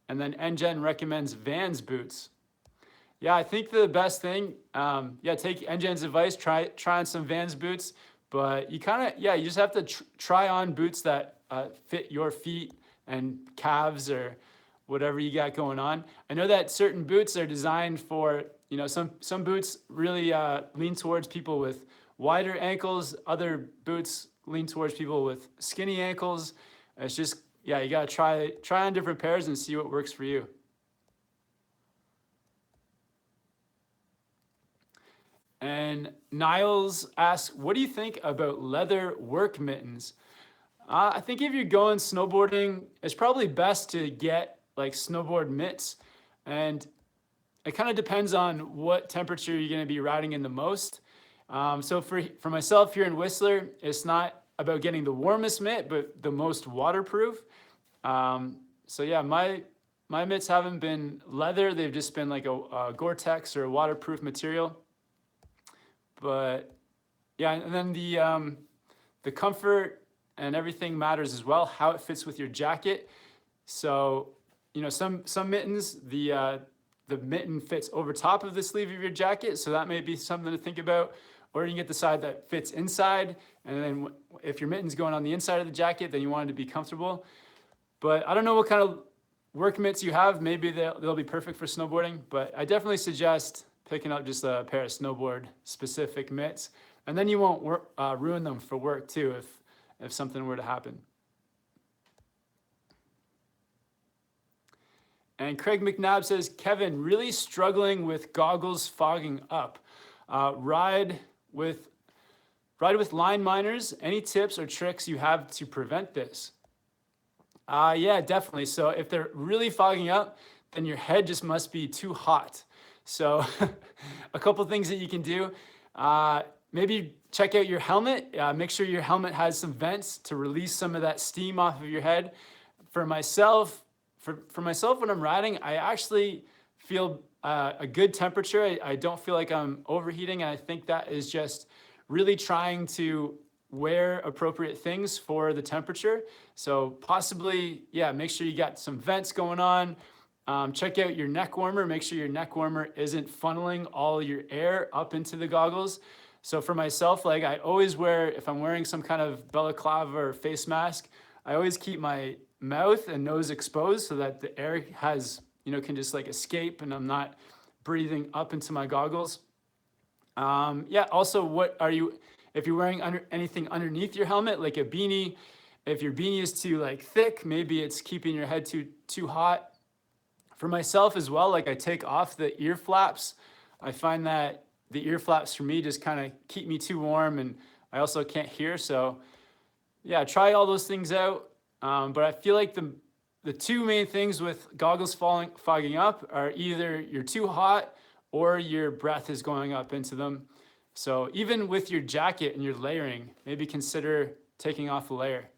And then NGen recommends Vans boots. Yeah, I think the best thing, take NGen's advice, try on some Vans boots, but you you just have to try on boots that fit your feet and calves or whatever you got going on. I know that certain boots are designed for, some boots really lean towards people with wider ankles. Other boots lean towards people with skinny ankles. It's just, you gotta try on different pairs and see what works for you. And Niles asks, what do you think about leather work mittens? I think if you're going snowboarding, it's probably best to get like snowboard mitts, and it kind of depends on what temperature you're going to be riding in the most. So for myself here in Whistler, it's not about getting the warmest mitt, but the most waterproof. So yeah, my mitts haven't been leather; they've just been like a Gore-Tex or a waterproof material. But yeah, and then the comfort and everything matters as well, how it fits with your jacket. So some mittens, the mitten fits over top of the sleeve of your jacket, so that may be something to think about. Or you can get the side that fits inside, and then if your mitten's going on the inside of the jacket, then you want it to be comfortable. But I don't know what kind of work mitts you have. Maybe they'll be perfect for snowboarding, but I definitely suggest picking up just a pair of snowboard specific mitts, and then you won't ruin them for work too if something were to happen. And Craig McNabb says, Kevin, really struggling with goggles fogging up. Ride with line miners. Any tips or tricks you have to prevent this? Yeah, definitely. So if they're really fogging up, then your head just must be too hot. So a couple things that you can do. Maybe check out your helmet. Make sure your helmet has some vents to release some of that steam off of your head. For myself, when I'm riding, I actually feel a good temperature. I don't feel like I'm overheating, and I think that is just really trying to wear appropriate things for the temperature. So possibly, make sure you got some vents going on. Check out your neck warmer. Make sure your neck warmer isn't funneling all your air up into the goggles. So for myself, like I always wear, if I'm wearing some kind of balaclava or face mask, I always keep my mouth and nose exposed so that the air can just like escape and I'm not breathing up into my goggles. Also, if you're wearing anything underneath your helmet, like a beanie, if your beanie is too like thick, maybe it's keeping your head too hot. For myself as well, like I take off the ear flaps. I find that the ear flaps for me just kind of keep me too warm, and I also can't hear. So yeah, try all those things out. But I feel like the two main things with goggles fogging up are either you're too hot or your breath is going up into them. So even with your jacket and your layering, maybe consider taking off a layer.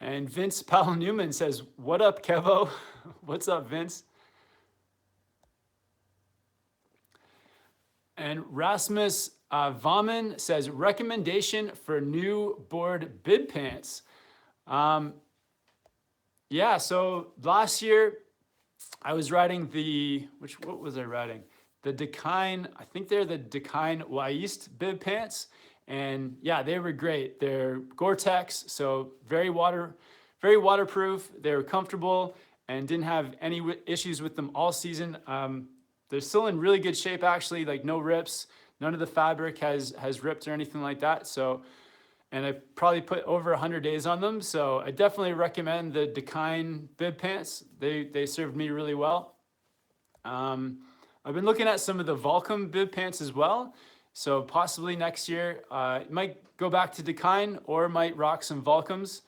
And Vince Powell Newman says, what up, Kevo? What's up, Vince? And Rasmus Vaman says, recommendation for new board bib pants. So last year I was riding what was I riding? The Dakine, I think they're the Dakine Waist bib pants. And yeah, they were great. They're Gore-Tex, so very waterproof. They were comfortable and didn't have any issues with them all season. They're still in really good shape, actually, like no rips. None of the fabric has ripped or anything like that. So, and I probably put over 100 days on them. So I definitely recommend the Dakine bib pants. They served me really well. I've been looking at some of the Volcom bib pants as well. So possibly next year, might go back to Dakine or might rock some Volcoms.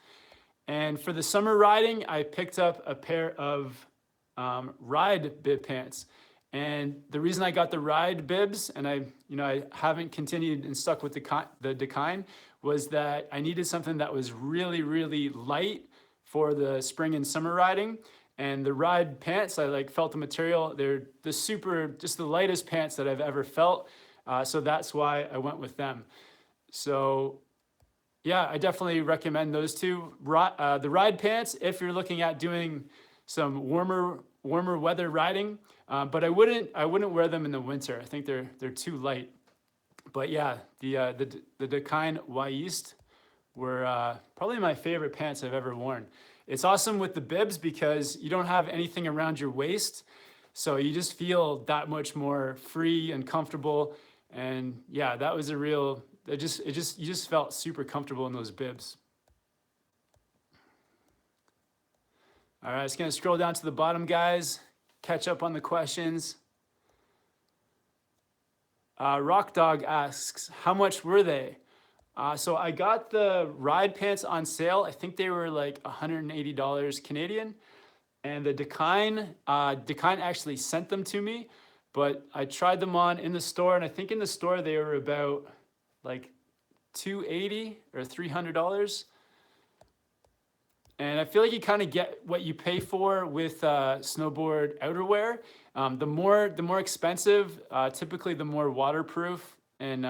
And for the summer riding, I picked up a pair of Ride bib pants. And the reason I got the Ride bibs, and I haven't continued and stuck with the Dakine, was that I needed something that was really, really light for the spring and summer riding. And the Ride pants, I like felt the material. They're just the lightest pants that I've ever felt. So that's why I went with them. So yeah, I definitely recommend those two. The Ride pants, if you're looking at doing some warmer weather riding, but I wouldn't wear them in the winter. I think they're too light. But yeah, the Dakine Wyeast were probably my favorite pants I've ever worn. It's awesome with the bibs because you don't have anything around your waist, so you just feel that much more free and comfortable. And yeah, that was you just felt super comfortable in those bibs. All right, just gonna scroll down to the bottom, guys. Catch up on the questions. Rock Dog asks, how much were they? So I got the Ride pants on sale. I think they were like $180 Canadian. And the Dakine actually sent them to me, but I tried them on in the store, and I think in the store they were about like $280 or $300. And I feel like you kind of get what you pay for with snowboard outerwear. The more expensive, typically the more waterproof and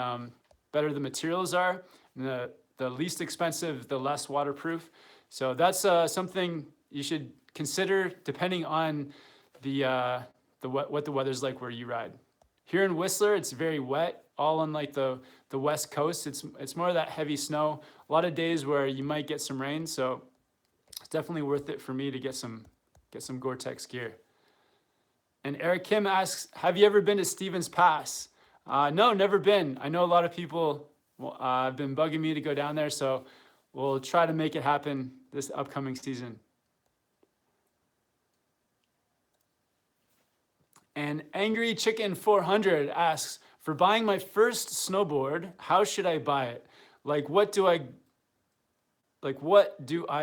better the materials are. And the least expensive, the less waterproof. So that's something you should consider depending on what the weather's like where you ride. Here in Whistler, it's very wet. All on like the west coast, it's more of that heavy snow. A lot of days where you might get some rain. So it's definitely worth it for me to get some Gore-Tex gear. And Eric Kim asks, have you ever been to Stevens Pass? No, never been. I know a lot of people have been bugging me to go down there, so we'll try to make it happen this upcoming season. And Angry Chicken 400 asks, for buying my first snowboard, how should I buy it? What do I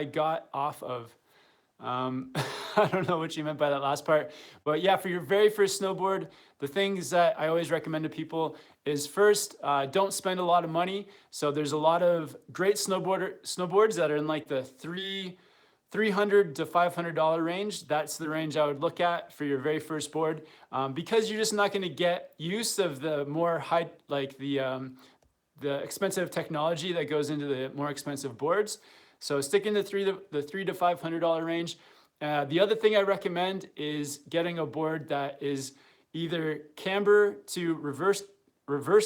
got off of? I don't know what you meant by that last part, but yeah, for your very first snowboard, the things that I always recommend to people is first, don't spend a lot of money. So there's a lot of great snowboards that are in like the $300 to $500 range. That's the range I would look at for your very first board, because you're just not going to get use of the more high, like the expensive technology that goes into the more expensive boards. So stick in the $300 to $500 range. The other thing I recommend is getting a board that is either camber to reverse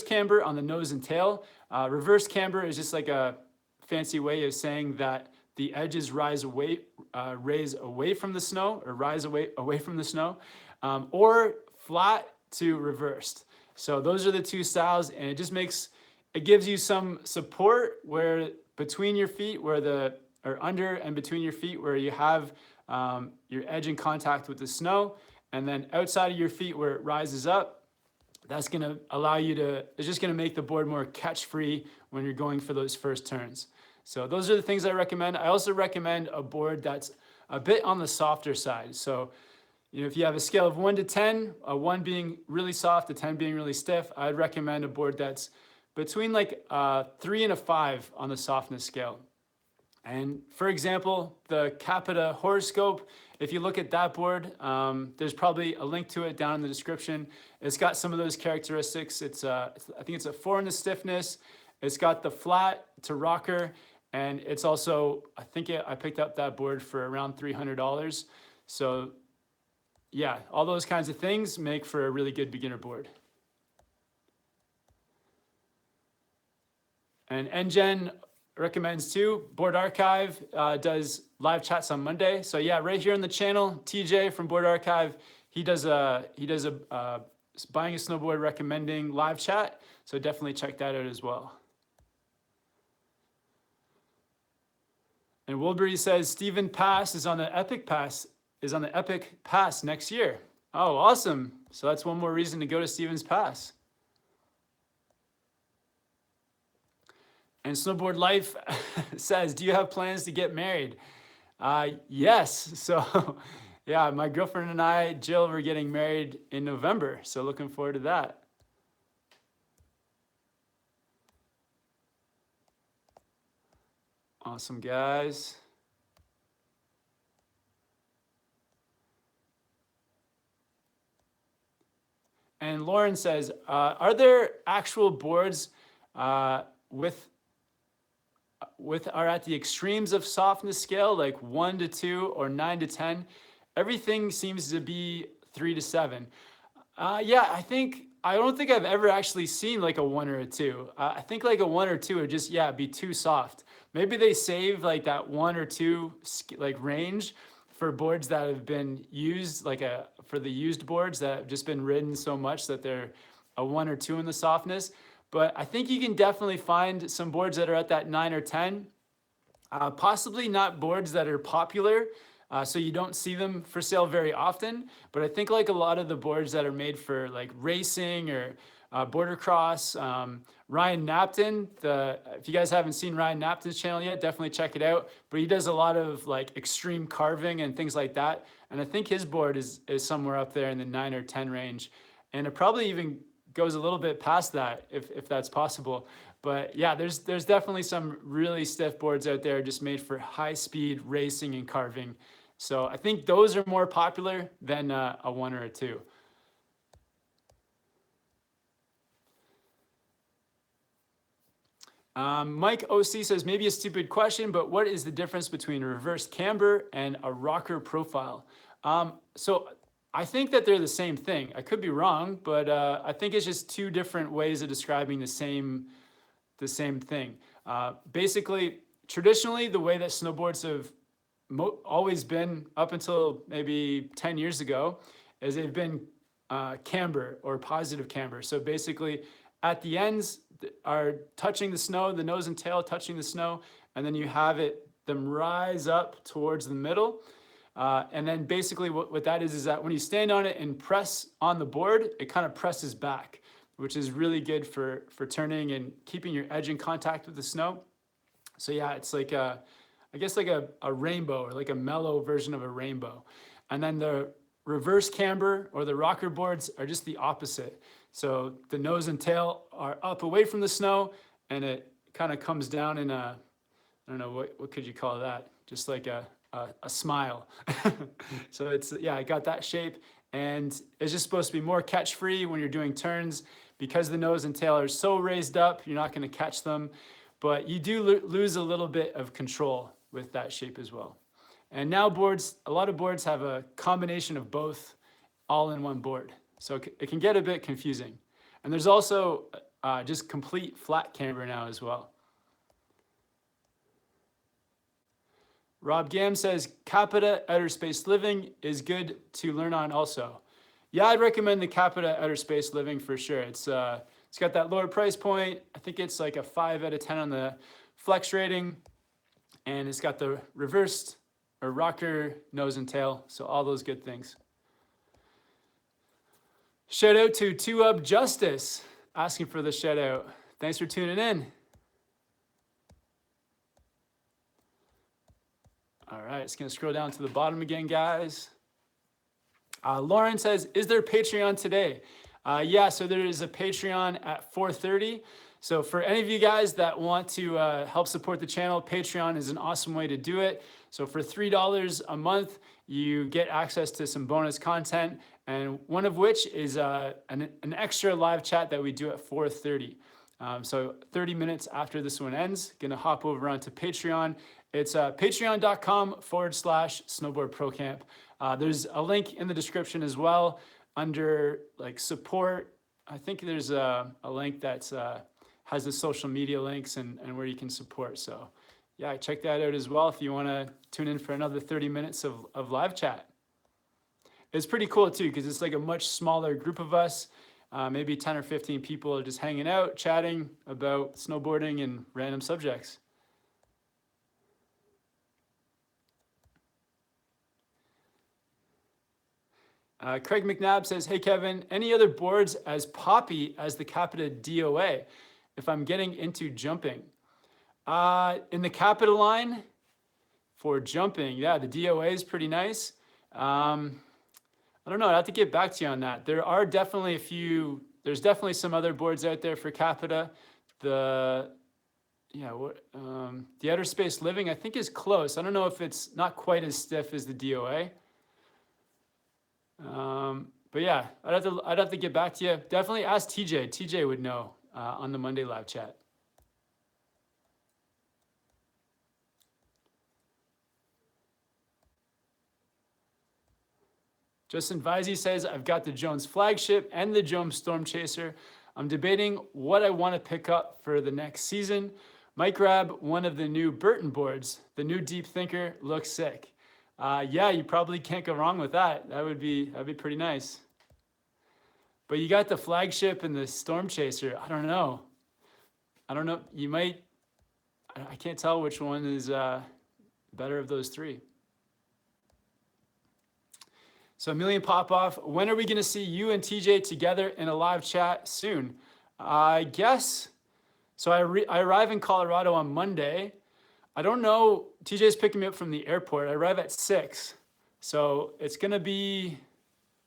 camber on the nose and tail. Reverse camber is just like a fancy way of saying that the edges raise away from the snow, or rise away from the snow, or flat to reversed. So those are the two styles, and it gives you some support where between your feet, or under and between your feet, where you have your edge in contact with the snow, and then outside of your feet where it rises up. That's going to allow you it's just going to make the board more catch free when you're going for those first turns. So those are the things I recommend. I also recommend a board that's a bit on the softer side. So, if you have a scale of 1 to 10, 1 being really soft, a 10 being really stiff, I'd recommend a board that's between like 3 and a 5 on the softness scale. And for example, the Capita Horoscope, if you look at that board, there's probably a link to it down in the description. It's got some of those characteristics. I think it's a 4 in the stiffness. It's got the flat to rocker, and it's also, I picked up that board for around $300. So yeah, all those kinds of things make for a really good beginner board. And NGen recommends too. Board Archive does live chats on Monday. So yeah, right here on the channel, TJ from Board Archive, he does a buying a snowboard recommending live chat. So definitely check that out as well. And Wilbury says Stephen Pass is on the Epic Pass next year. Oh, awesome. So that's one more reason to go to Stevens Pass. And Snowboard Life says, do you have plans to get married? Yes. So yeah, my girlfriend and I, Jill, we're getting married in November. So looking forward to that. Awesome, guys. And Lauren says, are there actual boards with are at the extremes of softness scale, like 1 to 2 or 9 to 10? Everything seems to be 3 to 7. Yeah, I don't think I've ever actually seen like a 1 or a 2. I think like a 1 or 2 would just, yeah, be too soft. Maybe they save like that 1 or 2 like range for boards that have been used, like for the used boards that have just been ridden so much that they're a 1 or 2 in the softness. But I think you can definitely find some boards that are at that 9 or 10. Possibly not boards that are popular, so you don't see them for sale very often. But I think like a lot of the boards that are made for like racing or border cross, Ryan Napton, if you guys haven't seen Ryan Napton's channel yet, definitely check it out. But he does a lot of like extreme carving and things like that. And I think his board is somewhere up there in the 9 or 10 range. And it probably even goes a little bit past that if that's possible. But yeah, there's definitely some really stiff boards out there just made for high speed racing and carving. So I think those are more popular than a 1 or a 2. Mike OC says, maybe a stupid question, but what is the difference between a reverse camber and a rocker profile? So I think that they're the same thing. I could be wrong, but I think it's just two different ways of describing the same thing. Basically, traditionally, the way that snowboards have always been up until maybe 10 years ago is they've been camber or positive camber. So basically, at the ends are touching the snow, the nose and tail touching the snow, and then you have them rise up towards the middle. And then basically what that is that when you stand on it and press on the board, it kind of presses back, which is really good for turning and keeping your edge in contact with the snow. So yeah, it's like I guess like a rainbow or like a mellow version of a rainbow. And then the reverse camber or the rocker boards are just the opposite. So the nose and tail are up away from the snow, and it kind of comes down in I don't know, what could you call that? Just like a smile. So I got that shape, and it's just supposed to be more catch free when you're doing turns. Because the nose and tail are so raised up, you're not going to catch them, but you do lose a little bit of control with that shape as well. And now a lot of boards have a combination of both all in one board. So it can get a bit confusing. And there's also just complete flat camber now as well. Rob Gam says, Capita Outer Space Living is good to learn on also. Yeah, I'd recommend the Capita Outer Space Living for sure. It's got that lower price point. I think it's like a 5 out of 10 on the flex rating. And it's got the reversed or rocker nose and tail. So all those good things. Shout out to 2Up Justice asking for the shout out. Thanks for tuning in. All right, it's gonna scroll down to the bottom again, guys. Lauren says, is there Patreon today? Yeah, so there is a Patreon at 4:30. So for any of you guys that want to help support the channel, Patreon is an awesome way to do it. So for $3 a month, you get access to some bonus content, and one of which is an extra live chat that we do at 4:30. So 30 minutes after this one ends, gonna hop over onto Patreon. It's patreon.com/SnowboardProCamp. There's a link in the description as well under like support. I think there's a link that has the social media links and where you can support. So yeah, check that out as well if you want to tune in for another 30 minutes of live chat. It's pretty cool too, because it's like a much smaller group of us. Maybe 10 or 15 people are just hanging out, chatting about snowboarding and random subjects. Craig McNabb says, hey Kevin, any other boards as poppy as the Capita DOA if I'm getting into jumping? In the Capita line for jumping, yeah, the DOA is pretty nice. I don't know, I have to get back to you on that. There are definitely there's definitely some other boards out there for Capita. The Outer Space Living, I think, is close. I don't know if it's not quite as stiff as the DOA. But yeah, I'd have to get back to you. Definitely ask TJ. TJ would know on the Monday live chat. Justin Visey says, I've got the Jones Flagship and the Jones Storm Chaser. I'm debating what I want to pick up for the next season. Might grab one of the new Burton boards. The new Deep Thinker looks sick. Yeah, you probably can't go wrong with that. That'd be pretty nice. But you got the Flagship and the Storm Chaser. I don't know. You might, I can't tell which one is better of those three. So Million Popoff, when are we gonna see you and TJ together in a live chat? Soon? I guess. So I arrive in Colorado on Monday. I don't know, TJ's picking me up from the airport. I arrive at 6. So it's gonna be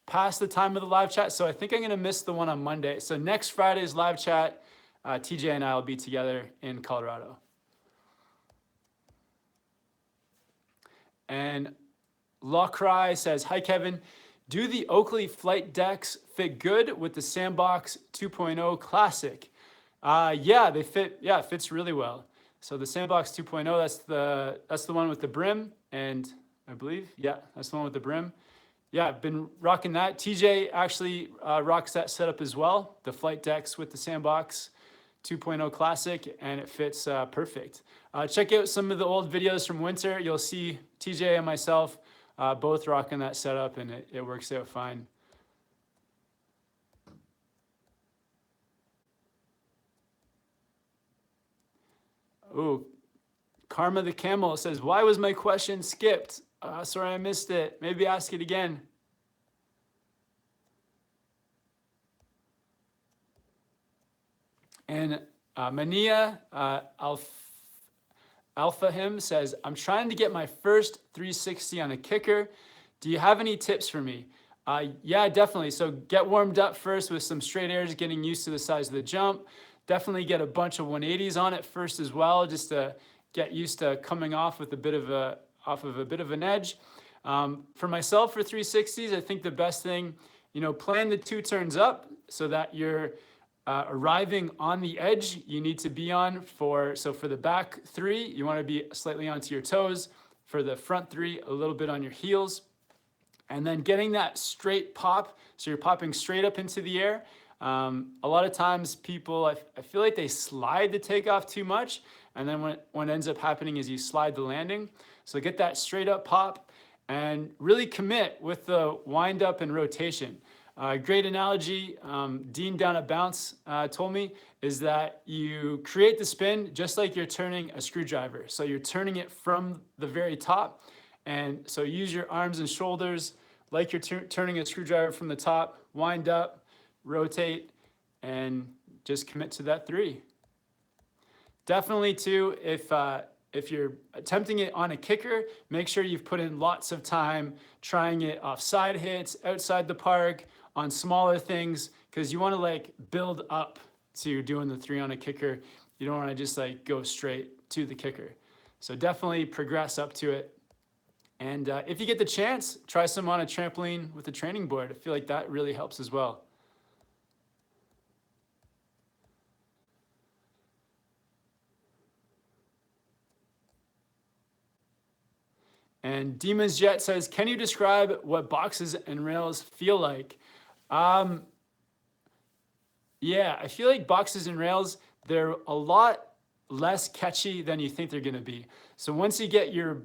past the time of the live chat. So I think I'm gonna miss the one on Monday. So next Friday's live chat, TJ and I will be together in Colorado. And Lacry says, hi Kevin, do the Oakley flight decks fit good with the Sandbox 2.0 Classic? Yeah, they fit. Yeah, it fits really well. So the Sandbox 2.0, that's the one with the brim, and I believe, yeah, that's the one with the brim. Yeah, I've been rocking that. TJ actually rocks that setup as well, the flight decks with the Sandbox 2.0 Classic, and it fits perfect. Check out some of the old videos from winter. You'll see TJ and myself both rocking that setup, and it works out fine. Oh, Karma the Camel says, why was my question skipped? Sorry, I missed it. Maybe ask it again. And Mania Alpha Him says, I'm trying to get my first 360 on a kicker. Do you have any tips for me? Yeah, definitely. So get warmed up first with some straight airs, getting used to the size of the jump. Definitely get a bunch of 180s on it first as well, just to get used to coming off with a bit of an edge. For myself, for 360s, I think the best thing, plan the 2 turns up so that you're arriving on the edge you need to be on so for the back 3, you want to be slightly onto your toes. For the front 3, a little bit on your heels. And then getting that straight pop, so you're popping straight up into the air. A lot of times people, I feel like they slide the takeoff too much, and then what ends up happening is you slide the landing. So get that straight up pop and really commit with the wind up and rotation. Great analogy, Dean down at Bounce told me, is that you create the spin just like you're turning a screwdriver. So you're turning it from the very top, and so use your arms and shoulders like you're turning a screwdriver from the top, wind up, rotate, and just commit to that 3. Definitely too, if you're attempting it on a kicker, make sure you've put in lots of time trying it off side hits, outside the park, on smaller things, because you want to build up to doing the 3 on a kicker. You don't want to just go straight to the kicker. So definitely progress up to it. And if you get the chance, try some on a trampoline with a training board. I feel like that really helps as well. And Demon's Jet says, can you describe what boxes and rails feel like? Yeah, I feel like boxes and rails, they're a lot less catchy than you think they're gonna be. So once you get your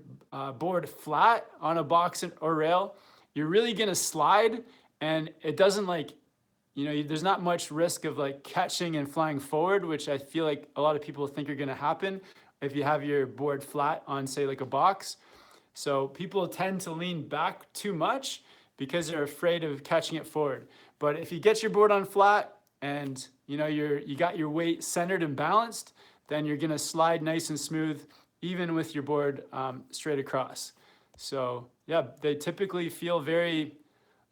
board flat on a box or rail, you're really gonna slide, and it doesn't there's not much risk of catching and flying forward, which I feel like a lot of people think are gonna happen if you have your board flat on, say, a box. So people tend to lean back too much, because they're afraid of catching it forward. But if you get your board on flat and you know you got your weight centered and balanced, then you're gonna slide nice and smooth, even with your board straight across. So yeah, they typically feel very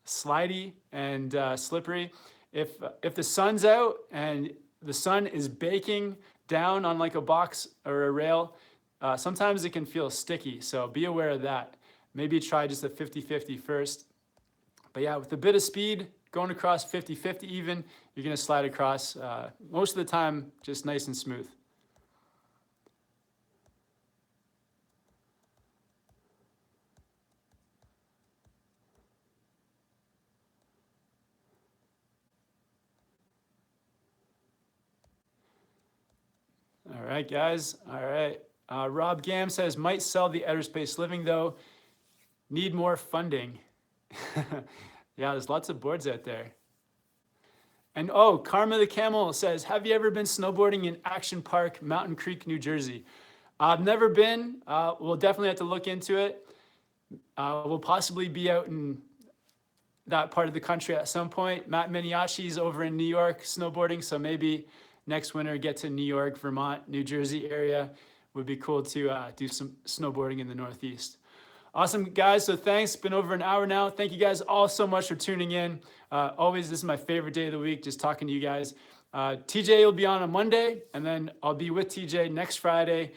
slidey and slippery. If the sun's out and the sun is baking down on like a box or a rail, sometimes it can feel sticky. So be aware of that. Maybe try just a 50-50 first. But yeah, with a bit of speed, going across 50-50 even, you're gonna slide across most of the time, just nice and smooth. All right, guys. All right. Rob Gam says, might sell the outer space living though. Need more funding. Yeah, there's lots of boards out there. And oh, Karma the Camel says, have you ever been snowboarding in Action Park, Mountain Creek, New Jersey? I've never been. We'll definitely have to look into it. We'll possibly be out in that part of the country at some point. Matt Miniachi's over in New York snowboarding, so maybe next winter get to New York, Vermont, New Jersey area. Would be cool to do some snowboarding in the Northeast. Awesome, guys. So thanks. Been over an hour now. Thank you guys all so much for tuning in. Always, this is my favorite day of the week, just talking to you guys. TJ will be on Monday, and then I'll be with TJ next Friday,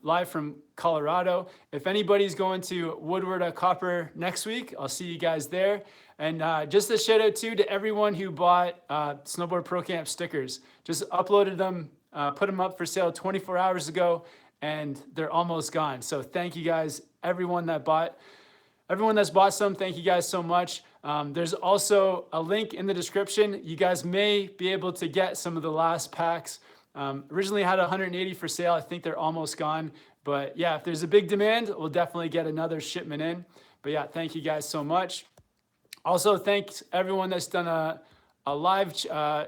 live from Colorado. If anybody's going to Woodward Copper next week, I'll see you guys there. And just a shout out too to everyone who bought Snowboard Pro Camp stickers. Just uploaded them, put them up for sale 24 hours ago, and they're almost gone. So thank you guys, everyone that's bought some. Thank you guys so much. There's also a link in the description. You guys may be able to get some of the last packs. Originally had 180 for sale. I think they're almost gone. But yeah, if there's a big demand, we'll definitely get another shipment in. But yeah, thank you guys so much. Also, thanks everyone that's done a live a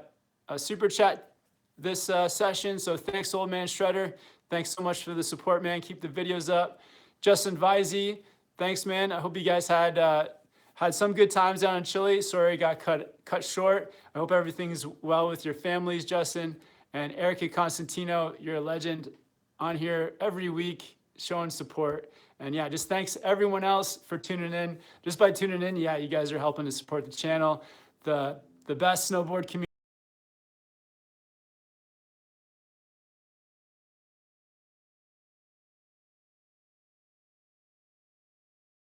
super chat this session. So thanks, Old Man Shredder. Thanks so much for the support, man. Keep the videos up. Justin Visey, thanks, man. I hope you guys had some good times down in Chile. Sorry it got cut short. I hope everything's well with your families, Justin. And Erica Constantino, you're a legend on here every week showing support. And yeah, just thanks everyone else for tuning in. Just by tuning in, yeah, you guys are helping to support the channel. The best snowboard community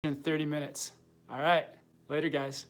in 30 minutes. All right, later guys.